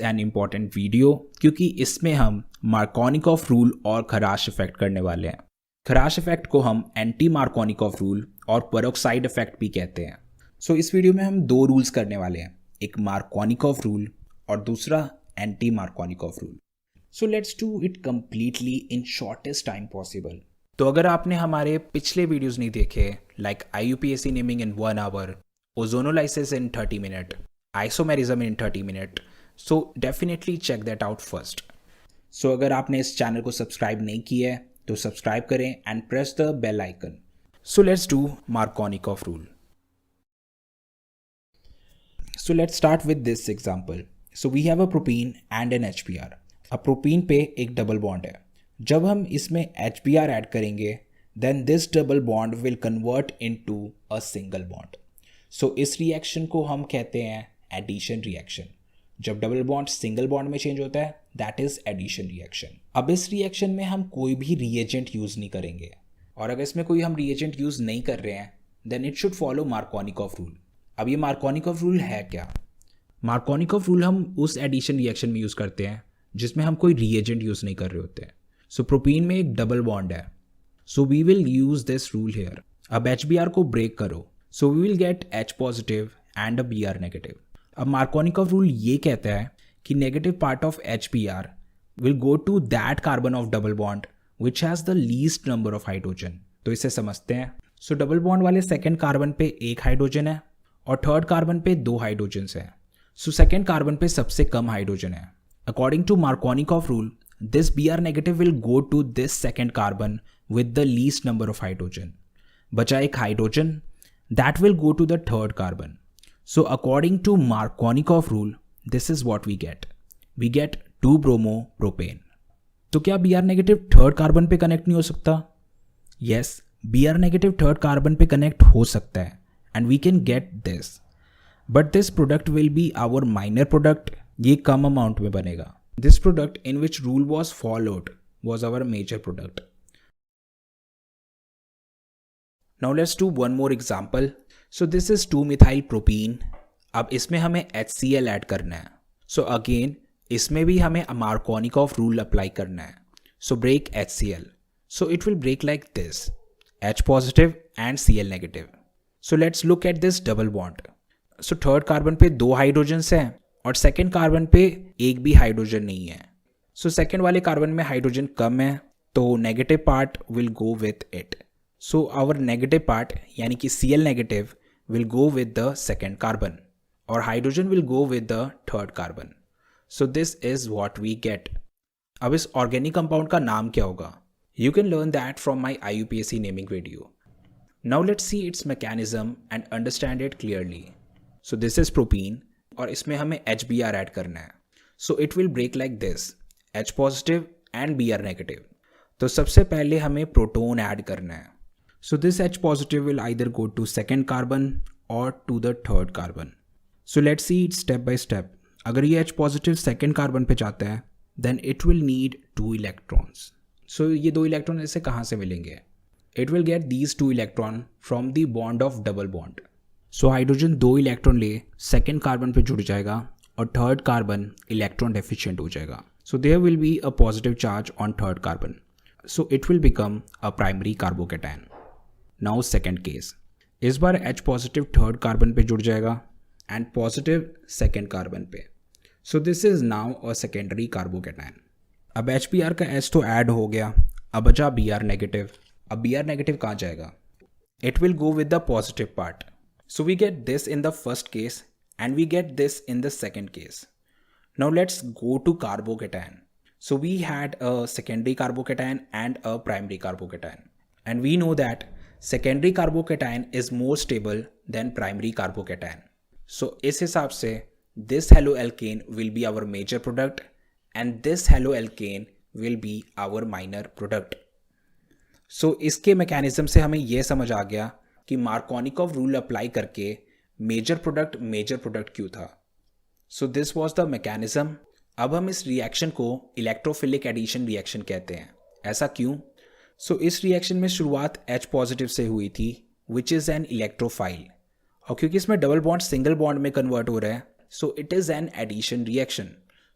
An important video क्योंकि इसमें हम मार्कोनिकॉफ रूल और खराश इफेक्ट करने वाले हैं। खराश इफेक्ट को हम एंटी मार्कोनिकॉफ रूल और पेरोक्साइड इफेक्ट भी कहते हैं। सो इस वीडियो में हम दो रूल्स करने वाले हैं, एक मार्कोनिकॉफ रूल और दूसरा anti Markovnikov rule. So let's do it completely in shortest time possible. तो अगर आपने हमारे पिछले वीडियोस नहीं देखे, like IUPAC naming in 1 hour, ozonolysis in 30 minute, isomerism in 30 minute, so definitely check that out first. So अगर आपने इस चैनल को सब्सक्राइब नहीं किया है तो सब्सक्राइब करें and press the bell icon. So let's do Markovnikov rule. So let's start with this example. So we have a propene and an HBr। अब प्रोपीन पे एक डबल बॉन्ड है। जब हम इसमें HBr ऐड करेंगे then this double bond will convert into a single bond. So इस reaction को हम कहते हैं एडिशन रिएक्शन। जब डबल बॉन्ड सिंगल बॉन्ड में चेंज होता है दैट इज एडिशन रिएक्शन। अब इस रिएक्शन में हम कोई भी रिएजेंट यूज नहीं करेंगे, और अगर इसमें कोई हम रिएजेंट यूज नहीं कर रहे हैं then it should follow Markovnikov rule. अब ये मार्कोनिकॉफ रूल है क्या? मार्कोनिकॉफ रूल हम उस एडिशन रिएक्शन में यूज करते हैं जिसमें हम कोई रिएजेंट यूज नहीं कर रहे होते हैं। सो प्रोपीन में एक डबल बॉन्ड है, so we will use this rule here. अब HBr को ब्रेक करो, so we will get H positive and a Br negative. अब मार्कोनिकॉफ रूल ये कहता है कि negative part of HBr will go to that carbon of double bond which has the least number of hydrogen. तो इसे समझते हैं। So double bond वाले सेकेंड कार्बन पे एक हाइड्रोजन है और थर्ड कार्बन पे 2 हाइड्रोजन्स हैं। सो सेकेंड कार्बन पे सबसे कम हाइड्रोजन है। According to Markovnikov rule this Br negative will go to this second carbon with the least number of hydrogen. बचा एक hydrogen, that will go to the third carbon. So according to Markovnikov rule, this is what we get. We get 2-bromopropane. तो क्या Br negative third carbon पे connect नहीं हो सकता? Yes, Br negative third carbon पे connect हो सकता है and we can get this. But this product will be our minor product. ये कम अमाउंट में बनेगा. This product in which rule was followed was our major product. Now let's do one more example. So this is 2-methyl propene. अब इसमें हमें HCl add करना है. So again इसमें भी हमें मार्कोनिकॉफ रूल अप्लाई करना है. So break HCl. So it will break like this. H positive and Cl negative. So let's look at this double bond. So third carbon पे 2 hydrogens हैं और सेकेंड कार्बन पे एक भी हाइड्रोजन नहीं है. So सेकेंड वाले कार्बन में हाइड्रोजन कम है तो negative part will go with it. So our negative part यानी कि Cl negative will go with the second carbon और hydrogen will go with the third carbon. So this is what we get. अब इस organic compound का नाम क्या होगा? You can learn that from my IUPAC naming video. Now let's see its mechanism and understand it clearly. So this is propene और इसमें हमें HBr add करना है. So it will break like this. H positive and Br negative. तो सबसे पहले हमें proton add करना है. So this H positive will either go to second carbon or to the third carbon. So let's see it step by step. अगर ये H positive second carbon पे जाता है then it will need 2 electrons. So ये 2 electron इसे कहाँ से मिलेंगे? It will get these 2 electron from the bond of double bond. So hydrogen 2 electron ले second carbon पे जुड़ जाएगा और third carbon electron deficient हो जाएगा. So there will be a positive charge on third carbon. So it will become a primary carbocation. Now second case, इस बार H positive third carbon पे जुड़ जाएगा एंड पॉजिटिव सेकेंड कार्बन पे. So this is now a secondary carbocation. अब HBr का H तो add हो गया, अब बचा Br नेगेटिव. अब Br नेगेटिव कहाँ जाएगा? It will go with the positive part. So we get this in the first case and we get this in the second case. Now let's go to carbocation. So we had a secondary carbocation and a primary carbocation and we know that secondary carbocation is more stable than primary carbocation. So इस हिसाब से this haloalkane will be our major product and this haloalkane will be our minor product. So इसके mechanism से हमें यह समझ आ गया कि मार्कोनिकॉफ रूल अप्लाई करके मेजर प्रोडक्ट क्यों था. So this was the mechanism. अब हम इस रिएक्शन को इलेक्ट्रोफिलिक एडिशन रिएक्शन कहते हैं. ऐसा क्यों? सो इस रिएक्शन में शुरुआत H पॉजिटिव से हुई थी विच इज़ एन इलेक्ट्रोफाइल, और क्योंकि इसमें डबल बॉन्ड सिंगल बॉन्ड में कन्वर्ट हो रहा है so it is an addition reaction.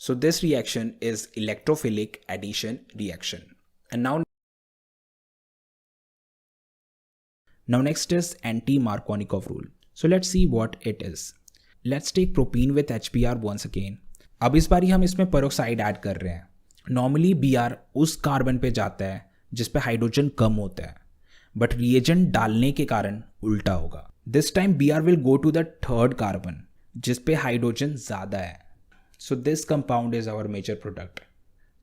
So this reaction is electrophilic addition reaction. And now next is anti-Markovnikov rule. So let's see what it is. Let's take propene with HBr once again. अब इस बारी हम इसमें peroxide add कर रहे हैं. Normally Br उस carbon पे जाता है जिस पे हाइड्रोजन कम होता है, बट रिएजेंट डालने के कारण उल्टा होगा. This time Br will go to the third carbon जिस पे हाइड्रोजन ज़्यादा है. So this compound is our major product.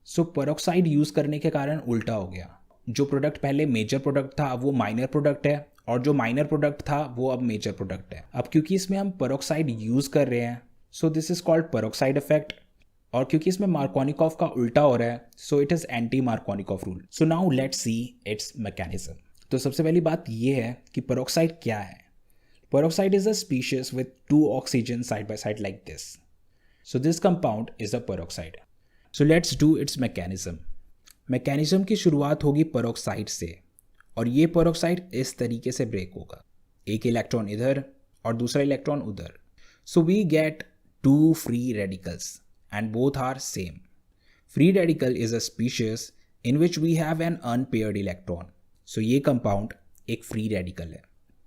So peroxide use करने के कारण उल्टा हो गया. जो प्रोडक्ट पहले मेजर प्रोडक्ट था अब वो माइनर प्रोडक्ट है, और जो माइनर प्रोडक्ट था वो अब मेजर प्रोडक्ट है. अब क्योंकि इसमें हम पेरोक्साइड यूज़ कर रहे हैं, सो this is called peroxide effect. और क्योंकि इसमें मार्कोनिकॉफ का उल्टा हो रहा है, so it is anti Markovnikov rule. So now let's see it's mechanism. तो सबसे पहली बात ये है कि पेरोक्साइड क्या है. Peroxide is a species with 2 oxygen side by side like this. So this compound is a peroxide. So let's do it's mechanism. Mechanism की शुरुआत होगी पेरोक्साइड से, और ये पेरोक्साइड इस तरीके से ब्रेक होगा. एक इलेक्ट्रॉन इधर और दूसरा इलेक्ट्रॉन उधर. So we get 2 free radicals and both are same. Free radical is a species in which we have an unpaired electron. So ये compound एक free radical है.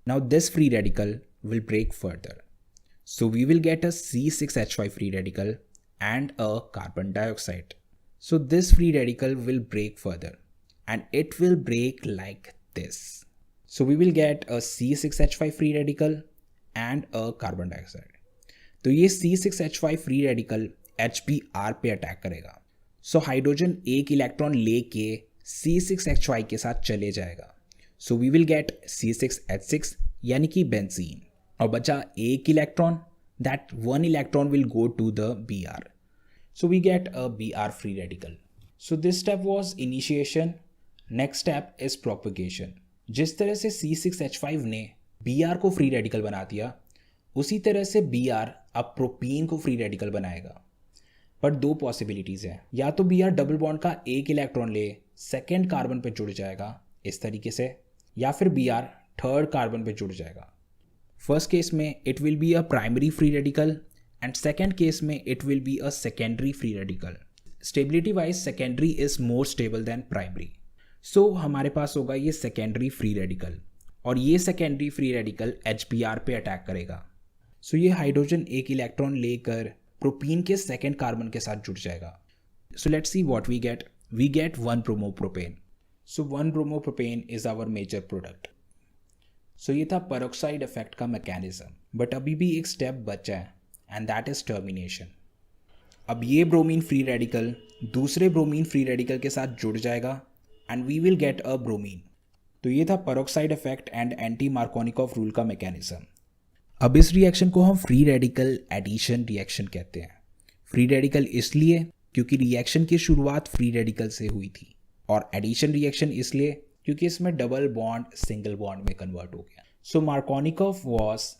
Now this free radical will break further. So we will get a C6H5 free radical and a carbon dioxide. So this free radical will break further and it will break like this. So we will get a C6H5 free radical and a carbon dioxide. तो ये C6H5 free radical HBr पे attack करेगा. So hydrogen एक electron लेके C6H5 के साथ चले जाएगा. सो वी विल गेट C6H6 यानी कि बेंजीन, और बचा एक electron. That 1 electron will go to the Br. So we get a Br free radical. So this step was initiation. Next step is propagation. जिस तरह से C6H5 ने Br को फ्री रेडिकल बना दिया, उसी तरह से Br अब प्रोपीन को फ्री रेडिकल बनाएगा. पर 2 पॉसिबिलिटीज़ हैं. या तो Br डबल बॉन्ड का एक इलेक्ट्रॉन ले सेकेंड कार्बन पे जुड़ जाएगा इस तरीके से, या फिर Br थर्ड कार्बन पे जुड़ जाएगा. फर्स्ट केस में it will be a primary free radical and second case में it will be a secondary free radical. Stability wise secondary is more stable than primary. So हमारे पास होगा ये secondary free radical, और ये secondary free radical HBr पे attack करेगा. So ये हाइड्रोजन एक इलेक्ट्रॉन लेकर प्रोपीन के सेकेंड कार्बन के साथ जुड़ जाएगा. So let's see what we get. We get 1 bromopropane. So 1 bromopropane is our major product. So ये था पेरोक्साइड इफेक्ट का मैकेनिज्म. बट अभी भी एक स्टेप बचा है एंड दैट इज टर्मिनेशन. अब ये ब्रोमीन फ्री रेडिकल दूसरे ब्रोमीन फ्री रेडिकल के साथ जुड़ जाएगा and we will get a bromine. तो ये था peroxide effect and anti Markovnikov rule का मैकेनिज्म. अब इस रिएक्शन को हम फ्री रेडिकल एडिशन रिएक्शन कहते हैं. फ्री रेडिकल इसलिए क्योंकि रिएक्शन की शुरुआत फ्री रेडिकल से हुई थी, और एडिशन रिएक्शन इसलिए क्योंकि इसमें डबल बॉन्ड सिंगल बॉन्ड में कन्वर्ट हो गया. So Markovnikov was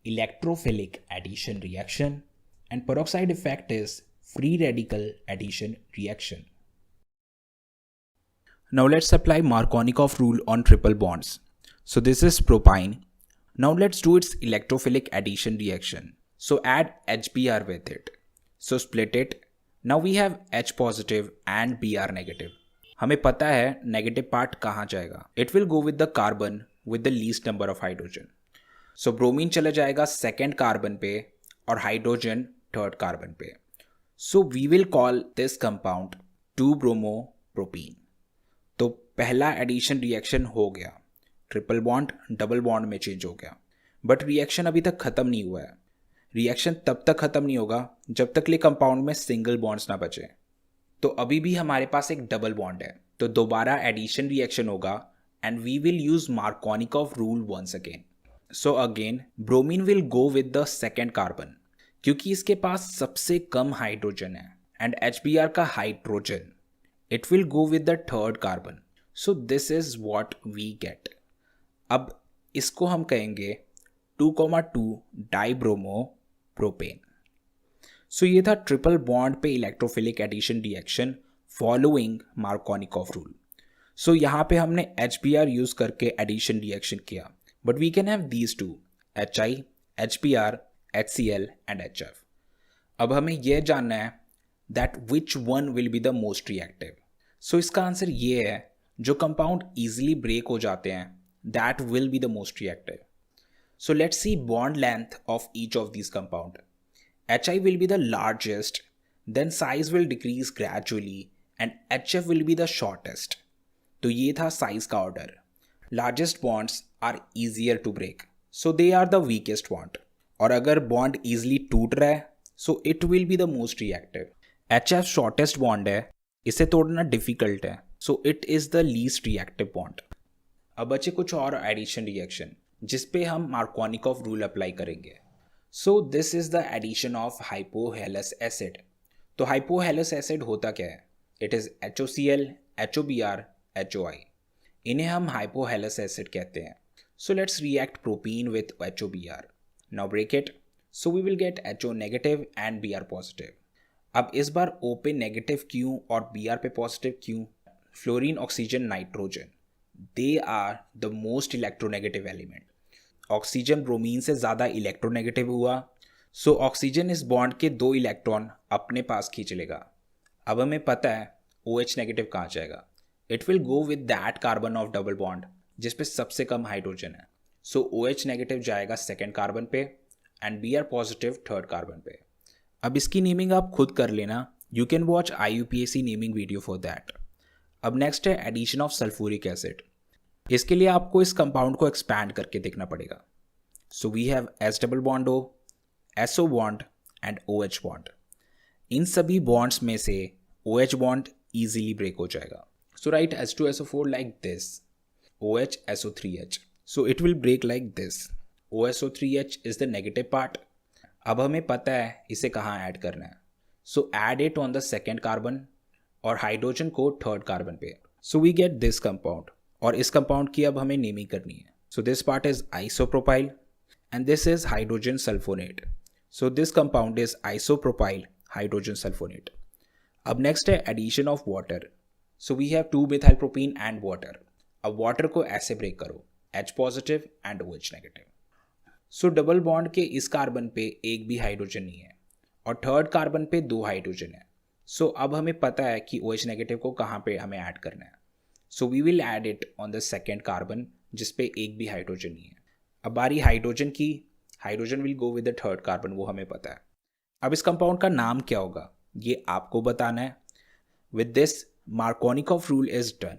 electrophilic addition reaction and peroxide effect is free radical addition reaction. Now let's apply Markovnikov rule on triple bonds. So this is propyne. Now let's do its electrophilic addition reaction. So add HBr with it. So split it. Now we have H positive and Br negative. हमें पता है negative part कहाँ जाएगा. It will go with the carbon with the least number of hydrogen. So bromine चला जाएगा second carbon पे और hydrogen third carbon पे. So we will call this compound 2-bromopropene. तो पहला एडिशन रिएक्शन हो गया. ट्रिपल बॉन्ड डबल बॉन्ड में चेंज हो गया, बट रिएक्शन अभी तक ख़त्म नहीं हुआ है. रिएक्शन तब तक ख़त्म नहीं होगा जब तक ये कंपाउंड में सिंगल बॉन्ड्स ना बचे. तो अभी भी हमारे पास एक डबल बॉन्ड है, तो दोबारा एडिशन रिएक्शन होगा and we will use Markovnikov rule once again. So again bromine will go with the second carbon क्योंकि इसके पास सबसे कम हाइड्रोजन है, एंड HBr का hydrogen it will go with the third carbon. So this is what we get. अब इसको हम कहेंगे 2,2 डाइब्रोमोप्रोपेन. सो ये था ट्रिपल बॉन्ड पे electrophilic addition reaction following Markovnikov rule. So यहाँ पे हमने HBr यूज़ करके एडिशन रिएक्शन किया, but we can have these two HI, HBr, HCl and HF. अब हमें यह जानना है that which one will be the most reactive. So इसका आंसर ये है, जो कंपाउंड ईजिली ब्रेक हो जाते हैं that will be the most reactive. So let's see bond length of each of these compound. Hi will be the largest, then size will decrease gradually and HF will be the shortest. तो ये था size का order. Largest bonds are easier to break, so they are the weakest bond. और अगर bond easily टूट रहा है, so it will be the most reactive. HF shortest bond है, इसे तोड़ना difficult है, so it is the least reactive bond. अब बचे कुछ और addition reaction जिसपे हम मार्कोनिकॉफ रूल अप्लाई करेंगे। So this is the addition of hypohalous acid. तो हाइपोहेलस एसिड होता क्या है? It is HOCl, HOBr, HOI। इन्हें हम हाइपोहेलस एसिड कहते हैं। So let's react propene with HOBr। Now break it, so we will get HO negative and Br positive. अब इस बार O पे नेगेटिव क्यों और Br पे पॉजिटिव क्यों? Fluorine, oxygen, nitrogen, they are the most electronegative element. Oxygen bromine से ज़्यादा electronegative हुआ, सो ऑक्सीजन इस बॉन्ड के 2 इलेक्ट्रॉन अपने पास खींच लेगा। अब हमें पता है OH नेगेटिव कहाँ जाएगा। It will go with that carbon of double bond जिस पे सबसे कम हाइड्रोजन है। सो OH नेगेटिव जाएगा सेकेंड कार्बन पे and Br positive third carbon पे। अब इसकी नेमिंग आप खुद कर लेना, you can watch IUPAC naming video for that. अब नेक्स्ट है एडिशन ऑफ सल्फ्यूरिक एसिड। इसके लिए आपको इस कंपाउंड को एक्सपैंड करके देखना पड़ेगा। So we have S double bond O, SO bond and OH bond. इन सभी बॉन्ड्स में से OH बॉन्ड इजीली ब्रेक हो जाएगा। So write H2SO4 like this, OH SO3H। So it will break like this, OSO3H is the negative part. अब हमें पता है इसे कहाँ ऐड करना है। So add it on the second carbon और हाइड्रोजन को थर्ड कार्बन पे। So we get this compound, और इस कंपाउंड की अब हमें नेमिंग करनी है। So this part is isopropyl and this is hydrogen sulphonate. So this compound is isopropyl hydrogen sulphonate. अब नेक्स्ट है addition of water. So we have 2 methyl propene and water. अब वाटर को ऐसे ब्रेक करो, H positive and OH negative. So double bond के इस carbon पे एक भी हाइड्रोजन नहीं है और थर्ड कार्बन पे 2 हाइड्रोजन है। सो अब हमें पता है कि OH नेगेटिव को कहाँ पे हमें ऐड करना है। So we will add it on the second carbon जिस पे एक भी हाइड्रोजन नहीं है। अब बारी हाइड्रोजन की, hydrogen will go with the third carbon, वो हमें पता है। अब इस कंपाउंड का नाम क्या होगा ये आपको बताना है। With this Markovnikov rule is done.